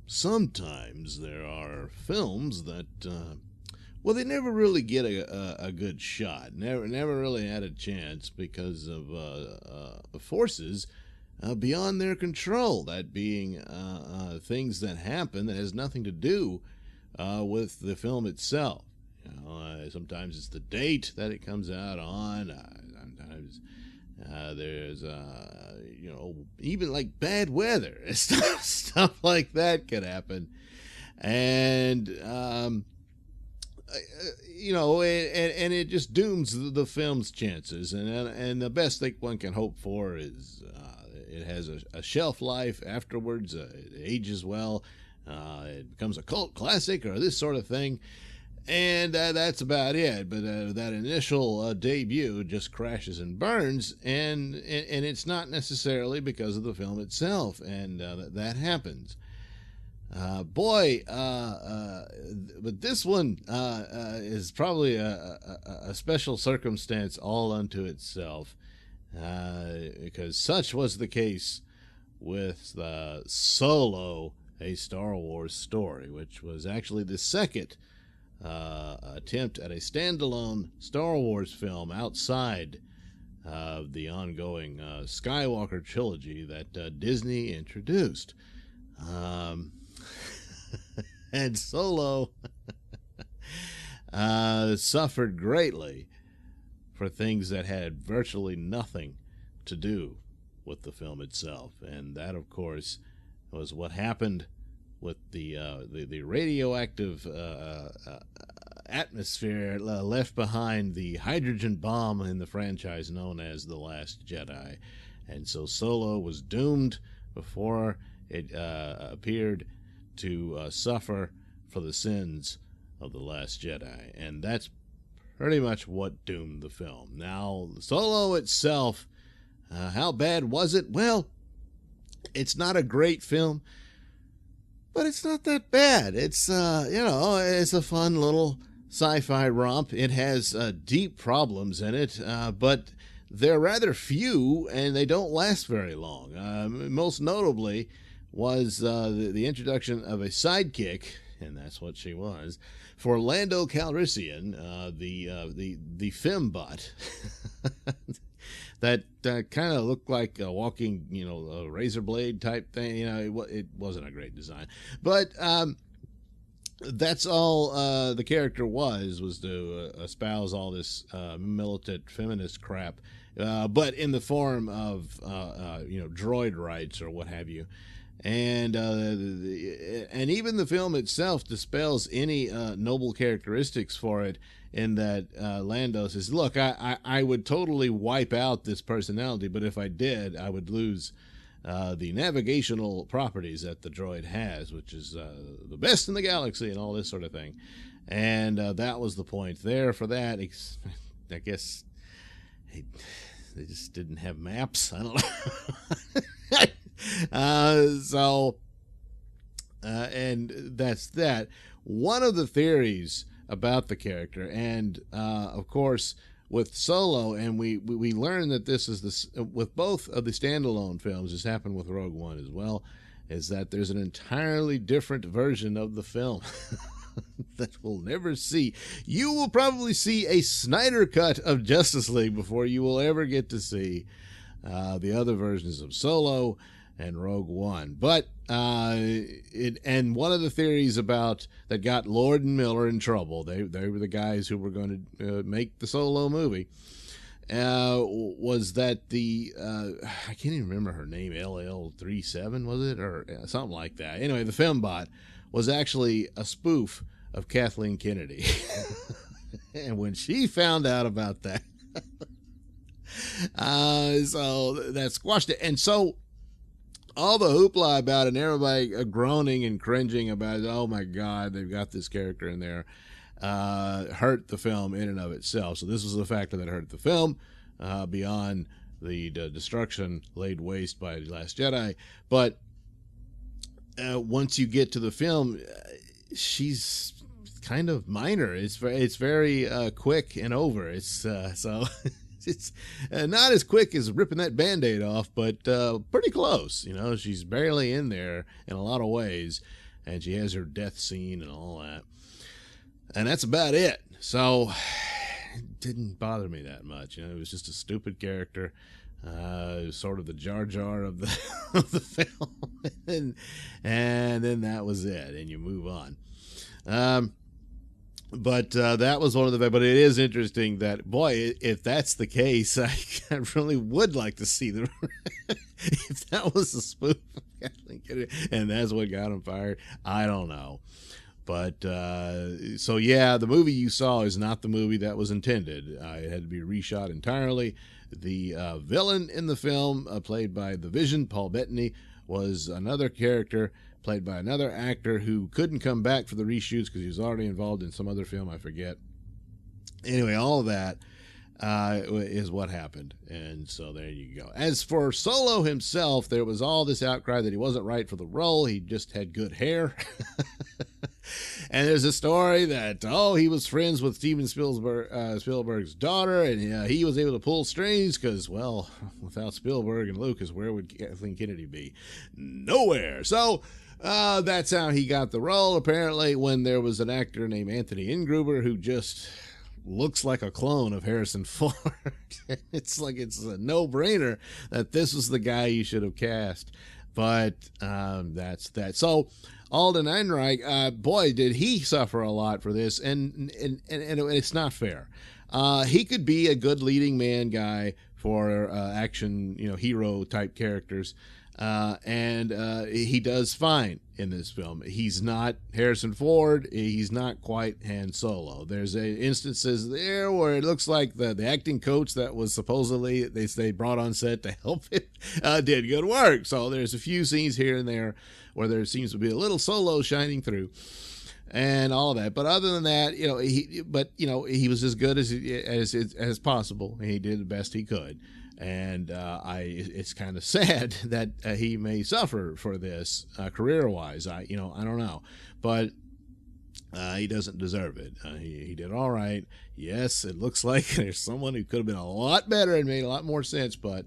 sometimes there are films that, well, they never really get a good shot. Never really had a chance because of forces beyond their control. That being things that happen that has nothing to do with the film itself. Sometimes it's the date that it comes out on. Sometimes there's even like bad weather, stuff like that could happen, and and it just dooms the film's chances. And the best thing one can hope for is it has a shelf life afterwards. It ages well. It becomes a cult classic or this sort of thing. And that's about it. But that initial debut just crashes and burns, and it's not necessarily because of the film itself, and that happens. But this one is probably a special circumstance all unto itself, because such was the case with Solo, a Star Wars story, which was actually the second attempt at a standalone Star Wars film outside of the ongoing Skywalker trilogy that Disney introduced. And Solo suffered greatly for things that had virtually nothing to do with the film itself. And that, of course, was what happened with the radioactive atmosphere left behind the hydrogen bomb in the franchise known as The Last Jedi. And so Solo was doomed before it appeared to suffer for the sins of The Last Jedi. And that's pretty much what doomed the film. Now, Solo itself, how bad was it? Well, it's not a great film, but it's not that bad. It's, it's a fun little sci-fi romp. It has deep problems in it, but they're rather few, and they don't last very long. Most notably was the introduction of a sidekick, and that's what she was, for Lando Calrissian, the fembot. That kind of looked like a walking, a razor blade type thing. It wasn't a great design, but that's all the character was to espouse all this militant feminist crap, but in the form of droid rights or what have you. And even the film itself dispels any noble characteristics for it, in that Lando says, look, I would totally wipe out this personality, but if I did, I would lose the navigational properties that the droid has, which is the best in the galaxy and all this sort of thing. And that was the point there for that. I guess they just didn't have maps. I don't know. And that's that. One of the theories about the character, and of course with Solo, and we learn that this is with both of the standalone films, this happened with Rogue One as well, is that there's an entirely different version of the film that we'll never see. You will probably see a Snyder cut of Justice League before you will ever get to see the other versions of Solo and Rogue One. But and one of the theories about that got Lord and Miller in trouble, they were the guys who were going to make the Solo movie, was that the I can't even remember her name, LL37 was it, or something like that. Anyway, the fembot was actually a spoof of Kathleen Kennedy. And when she found out about that, so that squashed it. And so all the hoopla about it, and everybody groaning and cringing about it, oh my God, they've got this character in there, hurt the film in and of itself. So this was the factor that hurt the film, beyond the destruction laid waste by The Last Jedi. But once you get to the film, she's kind of minor. It's very quick and over. It's so it's not as quick as ripping that Band-Aid off, but pretty close. She's barely in there in a lot of ways, and she has her death scene and all that. And that's about it. So it didn't bother me that much. It was just a stupid character. Sort of the Jar Jar of the of the film, and then that was it, and you move on. But that was one of the. But it is interesting that, boy, if that's the case, I really would like to see the if that was a spoof of Kathleen Kennedy, and that's what got him fired. I don't know. But so yeah, the movie you saw is not the movie that was intended. It had to be reshot entirely. The villain in the film, played by the Vision, Paul Bettany, was another character played by another actor who couldn't come back for the reshoots because he was already involved in some other film, I forget. Anyway, all of that is what happened, and so there you go. As for Solo himself, there was all this outcry that he wasn't right for the role. He just had good hair. And there's a story that, he was friends with Steven Spielberg's daughter, and he was able to pull strings because, well, without Spielberg and Lucas, where would Kathleen Kennedy be? Nowhere. So that's how he got the role, apparently, when there was an actor named Anthony Ingruber who just looks like a clone of Harrison Ford. It's like it's a no-brainer that this was the guy you should have cast. But that's that. So Alden Ehrenreich, boy, did he suffer a lot for this, and it's not fair. He could be a good leading man guy for action, hero type characters, and he does fine in this film. He's not Harrison Ford. He's not quite Han Solo. There's instances there where it looks like the acting coach that was supposedly they brought on set to help him did good work. So there's a few scenes here and there where there seems to be a little Solo shining through, and all of that. But other than that, he was as good as possible. He did the best he could. And it's kind of sad that he may suffer for this career-wise. I don't know, but he doesn't deserve it. He did all right. Yes, it looks like there's someone who could have been a lot better and made a lot more sense, but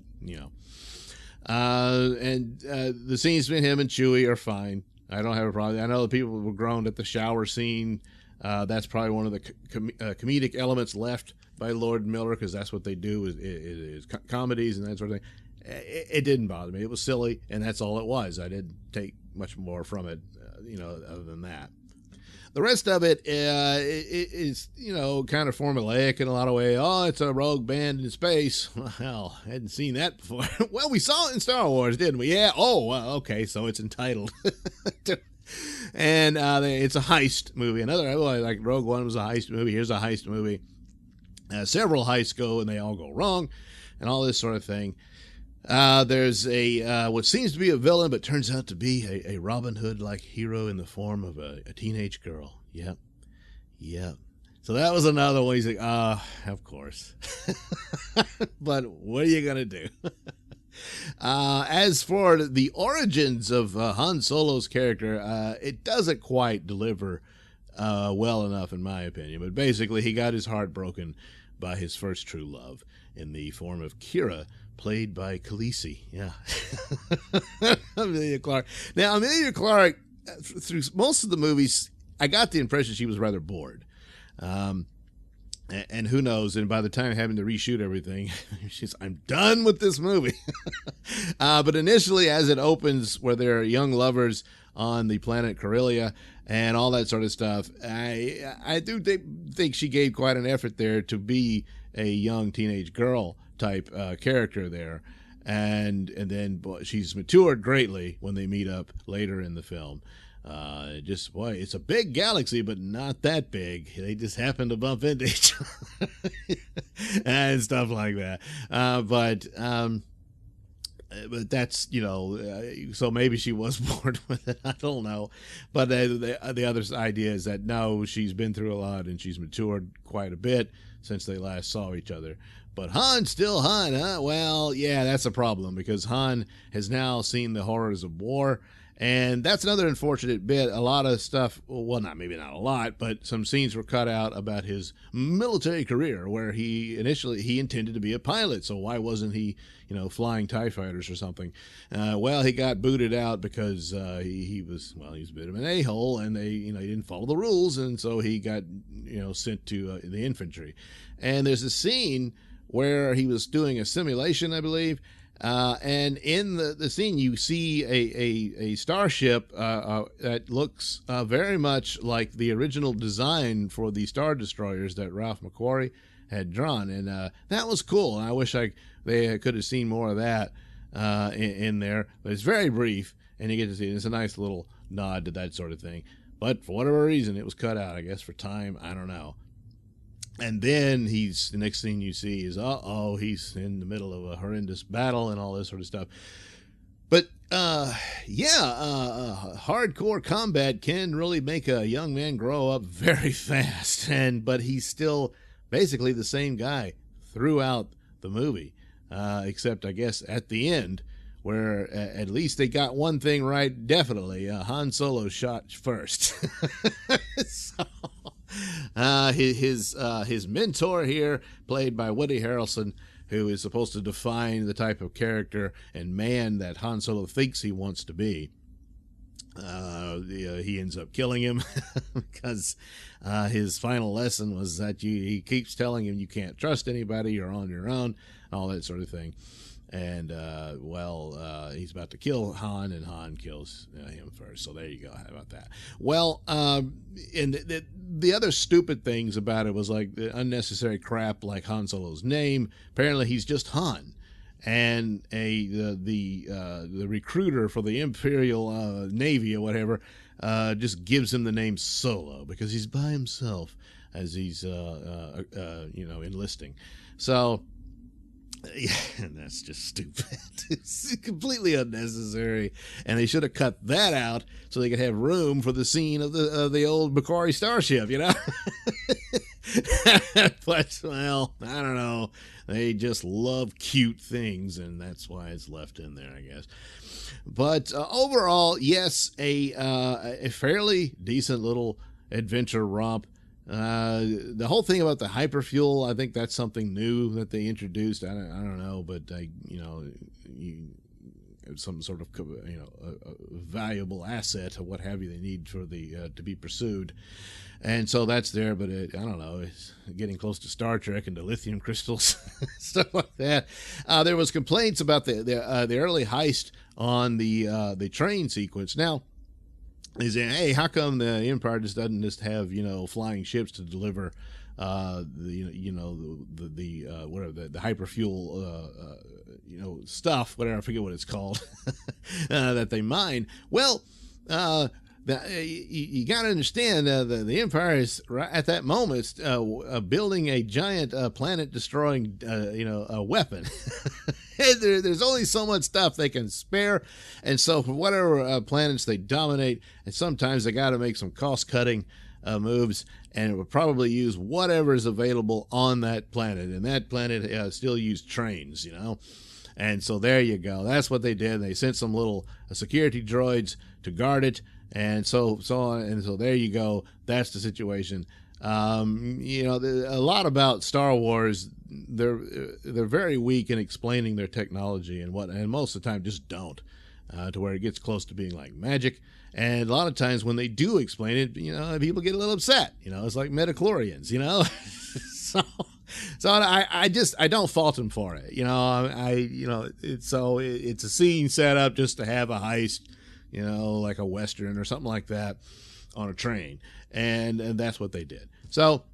the scenes between him and Chewie are fine. I don't have a problem. I know the people were groaned at the shower scene. That's probably one of the comedic elements left by Lord and Miller, because that's what they do is comedies and that sort of thing. It didn't bother me. It was silly, and that's all it was. I didn't take much more from it, other than that. The rest of it is, kind of formulaic in a lot of ways. Oh, it's a rogue band in space. Well, I hadn't seen that before. Well, we saw it in Star Wars, didn't we? Yeah. Oh, well, okay. So it's entitled. And it's a heist movie. Like Rogue One was a heist movie. Here's a heist movie. Several heists go, and they all go wrong, and all this sort of thing. There's what seems to be a villain, but turns out to be a Robin Hood-like hero in the form of a teenage girl. Yep. So that was another one. He's like, of course. But what are you going to do? As for the origins of Han Solo's character, it doesn't quite deliver well enough, in my opinion. But basically, he got his heart broken by his first true love in the form of Kira, played by Khaleesi. Yeah. Amelia Clark. Now, Amelia Clark, through most of the movies, I got the impression she was rather bored. And who knows, and by the time having to reshoot everything, I'm done with this movie. But initially, as it opens, where there are young lovers on the planet Corellia and all that sort of stuff, I do think she gave quite an effort there to be a young teenage girl type character there. And then she's matured greatly when they meet up later in the film. It's a big galaxy, but not that big. They just happen to bump into each other and stuff like that. But that's, so maybe she was bored with it. I don't know. But the other idea is that no, she's been through a lot and she's matured quite a bit since they last saw each other. But Han's still Han, huh? Well, yeah, that's a problem because Han has now seen the horrors of war. And that's another unfortunate bit. A lot of stuff, well, maybe not a lot, but some scenes were cut out about his military career where he intended to be a pilot. So why wasn't he, flying TIE fighters or something? Well, he got booted out because he was a bit of an a-hole, and he didn't follow the rules. And so he got, sent to the infantry. And there's a scene where he was doing a simulation, I believe. And in the scene, you see a starship that looks very much like the original design for the Star Destroyers that Ralph McQuarrie had drawn. And that was cool. And I wish they could have seen more of that in there. But it's very brief, and you get to see it. It's a nice little nod to that sort of thing. But for whatever reason, it was cut out, I guess, for time. I don't know. And then the next thing you see is, he's in the middle of a horrendous battle and all this sort of stuff. But, hardcore combat can really make a young man grow up very fast. But he's still basically the same guy throughout the movie, except, I guess, at the end, where at least they got one thing right, definitely. Han Solo shot first. So... his mentor here, played by Woody Harrelson, who is supposed to define the type of character and man that Han Solo thinks he wants to be. He ends up killing him because his final lesson was that he keeps telling him you can't trust anybody, you're on your own, all that sort of thing. And, he's about to kill Han, and Han kills him first. So there you go. How about that? Well, and the other stupid things about it was like the unnecessary crap like Han Solo's name. Apparently he's just Han. And the recruiter for the Imperial Navy or whatever just gives him the name Solo because he's by himself as he's, enlisting. So... yeah, that's just stupid. It's completely unnecessary, and they should have cut that out so they could have room for the scene of the old McQuarrie starship, But, well, I don't know. They just love cute things, and that's why it's left in there, I guess. But overall, yes, a fairly decent little adventure romp. The whole thing about the hyperfuel, I think that's something new that they introduced. I don't know, but some sort of a valuable asset or what have you they need for the to be pursued, and so that's there. But I don't know, it's getting close to Star Trek and the lithium crystals, stuff like that. There was complaints about the early heist on the train sequence. Now, is saying, hey, how come the Empire just doesn't just have flying ships to deliver the hyperfuel stuff, whatever, I forget what it's called, that they mine. Well, you got to understand the Empire is right at that moment building a giant planet-destroying a weapon. There's only so much stuff they can spare, and so for whatever planets they dominate, and sometimes they got to make some cost-cutting moves, and it would probably use whatever is available on that planet, and that planet still used trains, and so there you go. That's what they did. They sent some little security droids to guard it, and so on, and so there you go. That's the situation. A lot about Star Wars, they're very weak in explaining their technology, and most of the time just don't, to where it gets close to being like magic. And a lot of times when they do explain it, people get a little upset. It's like midichlorians, so I don't fault them for it. It's a scene set up just to have a heist, like a Western or something like that on a train. And that's what they did. So,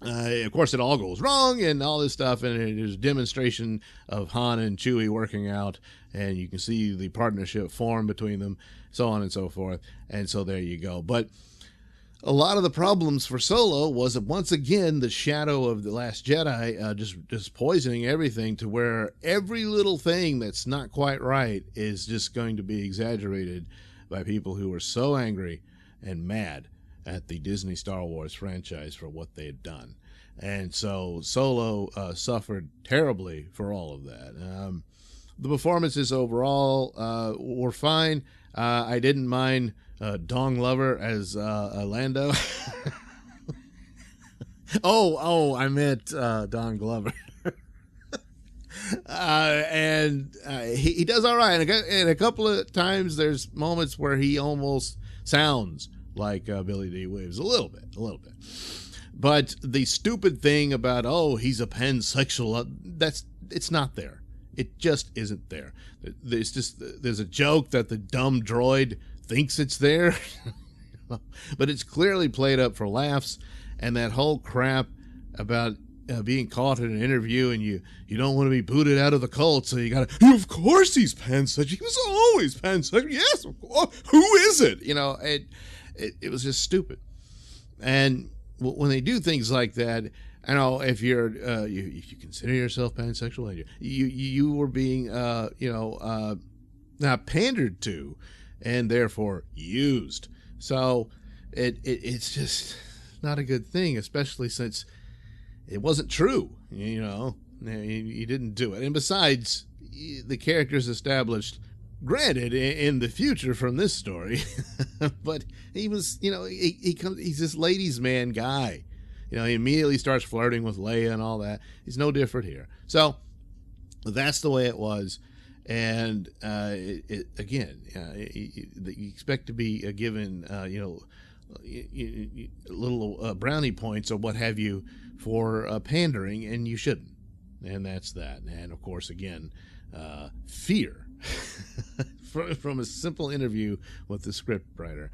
of course, it all goes wrong and all this stuff. And there's a demonstration of Han and Chewie working out. And you can see the partnership form between them, so on and so forth. And so there you go. But a lot of the problems for Solo was that, once again, the shadow of The Last Jedi just poisoning everything, to where every little thing that's not quite right is just going to be exaggerated by people who are so angry and mad at the Disney Star Wars franchise for what they had done. And so Solo suffered terribly for all of that. The performances overall were fine. I didn't mind Dong Lover as Lando. I meant Don Glover. And he does all right. And a couple of times there's moments where he almost sounds like Billy D. Williams a little bit. But the stupid thing about, he's a pansexual, it's not there. It just isn't there. There's a joke that the dumb droid thinks it's there, but it's clearly played up for laughs. And that whole crap about being caught in an interview and you don't want to be booted out of the cult, so you gotta, of course he's pansexual. He was always pansexual. Yes, of course. Who is it? It was just stupid. And when they do things like that, I know if you're if you consider yourself pansexual and you were being not pandered to, and therefore used. So it's just not a good thing, especially since it wasn't true. You didn't do it, and besides, the character's established. Granted, in the future from this story, but he was, he comes. He's this ladies' man guy. He immediately starts flirting with Leia and all that. He's no different here. So that's the way it was. And you expect to be given, little brownie points or what have you for pandering, and you shouldn't. And that's that. And of course, again, fear from a simple interview with the script writer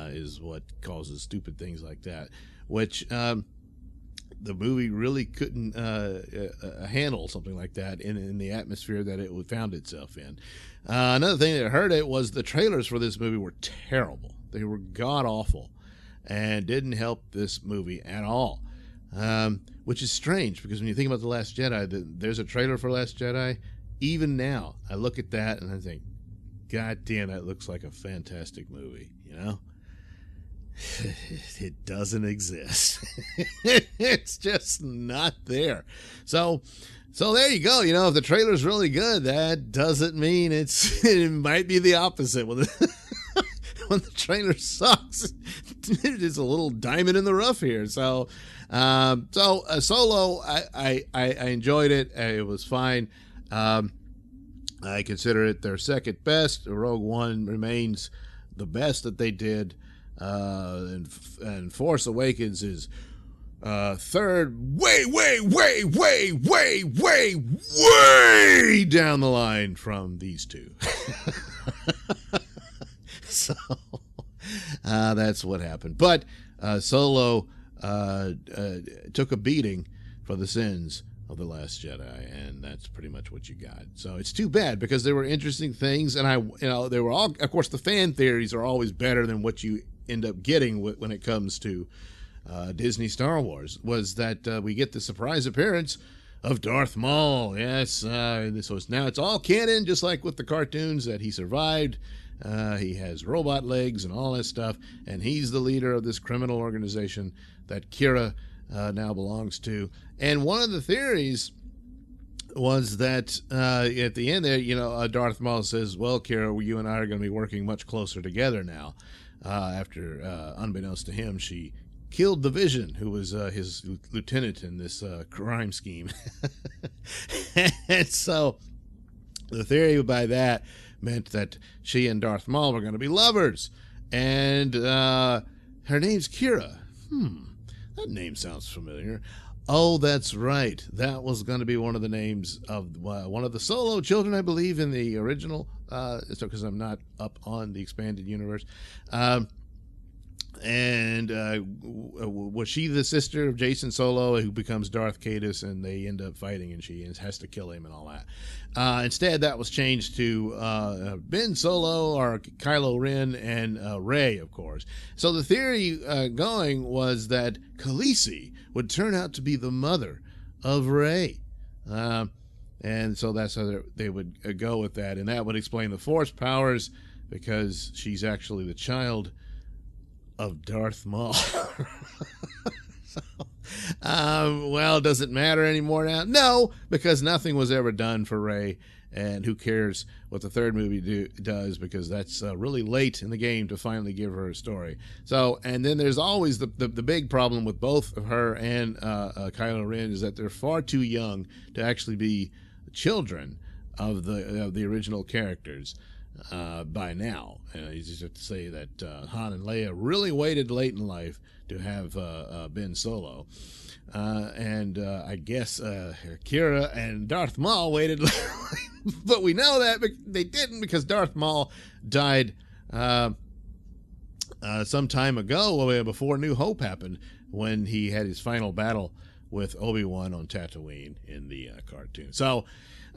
is what causes stupid things like that, which the movie really couldn't handle something like that in the atmosphere that it found itself in. Another thing that hurt it was the trailers for this movie were terrible. They were god-awful and didn't help this movie at all, which is strange because when you think about The Last Jedi, there's a trailer for Last Jedi. Even now, I look at that and I think, God damn, that looks like a fantastic movie, It doesn't exist. It's just not there. So there you go. If the trailer's really good, that doesn't mean it might be the opposite. When the trailer sucks, it's a little diamond in the rough here. So Solo, I enjoyed it. It was fine. I consider it their second best. Rogue One remains the best that they did. And Force Awakens is third, way down the line from these two. So that's what happened. But Solo took a beating for the sins of The Last Jedi, and that's pretty much what you got. So it's too bad because there were interesting things, and they were all, of course, the fan theories are always better than what you end up getting when it comes to Disney Star Wars, was that we get the surprise appearance of Darth Maul. Yes, so now it's all canon, just like with the cartoons, that he survived. He has robot legs and all that stuff, and he's the leader of this criminal organization that Kira now belongs to. And one of the theories was that at the end there, Darth Maul says, well, Kira, you and I are going to be working much closer together now. After, unbeknownst to him, she killed the Vision, who was his lieutenant in this crime scheme. And so the theory by that meant that she and Darth Maul were going to be lovers. And her name's Kira. That name sounds familiar. Oh, that's right. That was going to be one of the names of one of the Solo children, I believe, in the original. It's because I'm not up on the expanded universe. And was she the sister of Jason Solo, who becomes Darth Caedus, and they end up fighting, and she has to kill him and all that. Instead, that was changed to Ben Solo, or Kylo Ren, and Rey, of course. So the theory going was that Khaleesi would turn out to be the mother of Rey. And so that's how they would go with that. And that would explain the Force powers, because she's actually the child of Darth Maul. Well, does it matter anymore now? No, because nothing was ever done for Rey, and who cares what the third movie does, because that's really late in the game to finally give her a story. So, and then there's always the big problem with both of her and Kylo Ren is that they're far too young to actually be children of the original characters by now. You just have to say that Han and Leia really waited late in life to have Ben Solo. And I guess Kira and Darth Maul waited, but we know that they didn't, because Darth Maul died some time ago, before New Hope happened, when he had his final battle with Obi-Wan on Tatooine in the cartoon. So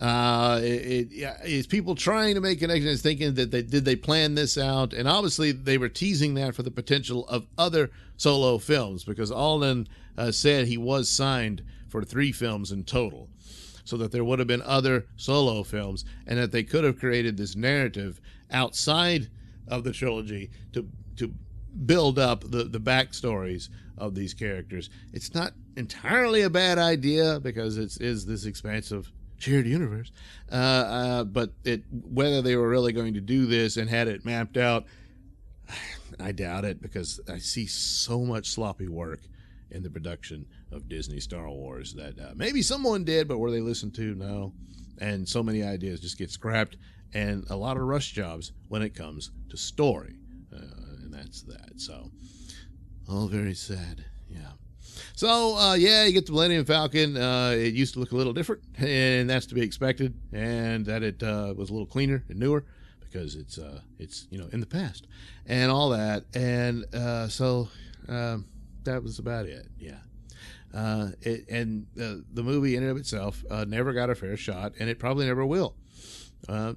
is people trying to make connections, thinking that did they plan this out? And obviously they were teasing that for the potential of other Solo films, because Alden said he was signed for 3 films in total, so that there would have been other Solo films, and that they could have created this narrative outside of the trilogy to build up the backstories of these characters. It's not entirely a bad idea, because it is this expansive shared universe, but whether they were really going to do this and had it mapped out, I doubt it, because I see so much sloppy work in the production of Disney Star Wars that maybe someone did, but were they listened to? No. And so many ideas just get scrapped, and a lot of rush jobs when it comes to story, and that's that. So, all very sad. Yeah. So, you get the Millennium Falcon. It used to look a little different, and that's to be expected, and that it was a little cleaner and newer, because it's in the past and all that. And so that was about it. Yeah. The movie in and of itself never got a fair shot, and it probably never will,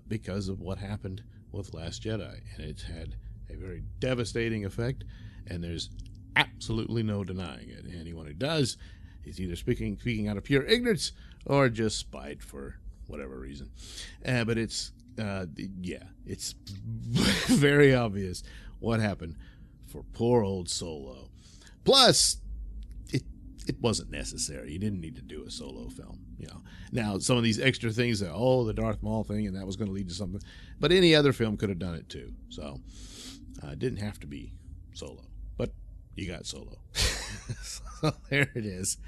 because of what happened with Last Jedi. And it's had a very devastating effect, and there's absolutely no denying it. Anyone who does is either speaking out of pure ignorance or just spite for whatever reason. But it's it's very obvious what happened for poor old Solo. Plus, it wasn't necessary. You didn't need to do a Solo film. Now some of these extra things that the Darth Maul thing, and that was going to lead to something, but any other film could have done it too. So it didn't have to be Solo, but you got Solo. So there it is.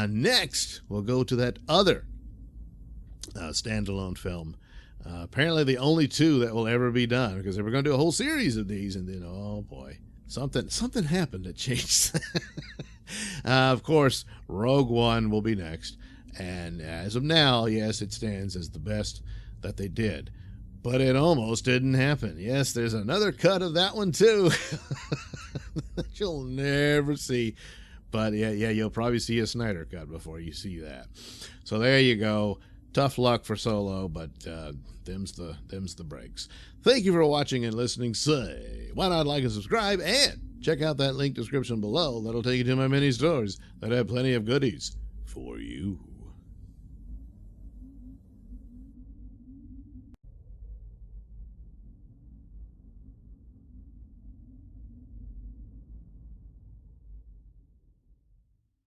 Next, we'll go to that other standalone film. Apparently the only 2 that will ever be done, because they were going to do a whole series of these, and then, oh boy, something happened that changed. Of course, Rogue One will be next, and as of now, yes, it stands as the best that they did. But it almost didn't happen. Yes, there's another cut of that one too that you'll never see. But yeah, you'll probably see a Snyder cut before you see that. So there you go. Tough luck for Solo, but them's the breaks. Thank you for watching and listening. Say, why not like and subscribe, and check out that link description below. That'll take you to my many stores that have plenty of goodies for you.